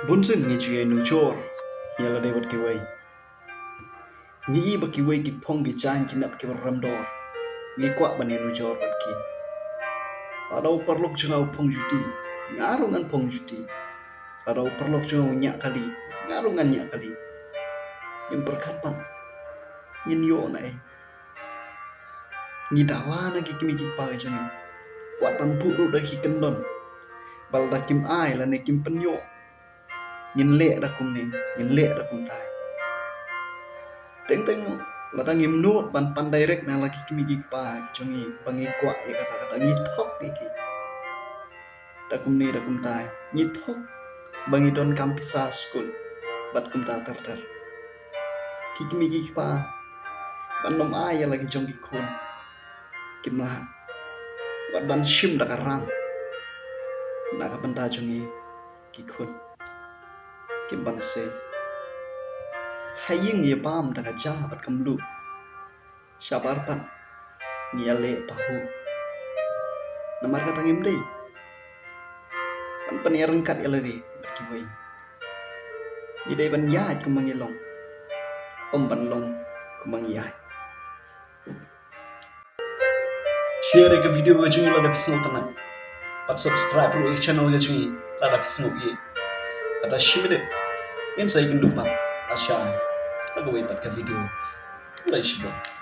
Bunsen ni ju Ianujor yala de wat kiwai. Ni ba kiwai ki phong ki chan ki nap ki ramdor. Ni kwa ban Ianujor bat ki. Adau perlok jengau phong juti. Ngarungan phong juti. Adau perlok jengau nyak kali. Ngarungan nyak kali. Yang perkapan. Yin yo na Ni dawa na ki kimi ki pa jangi. Watan puru da ki kendon. Bal da kim ai la ne kim penyo. Yin le da kum ne. Yin le da kum tai. Teng lada ngim nuot ban pan direct na lagi kimi gi pa chongi bangi kwa e kata ngi thok iki da kum tai ngi thok bangi don kampisa school bat kum ta ter ki kimi gi pa ban nom ai lagi chongi khun kimla bat ban shim da karang na ka banta chongi ki khun kim ban se haying ye pam da ka ja bat kam lu sabar pan niale pahu namar kata ngim dei pan paniarang kat elari berkiwai ni dei ban ya kumang ilong om ban long kumang ya share ke video ga jungi la da pisno tanan pat subscribe ro channel ga jungi la da pisno ye kata shimide em sai kin lupa asha la go pat ka video lai shiba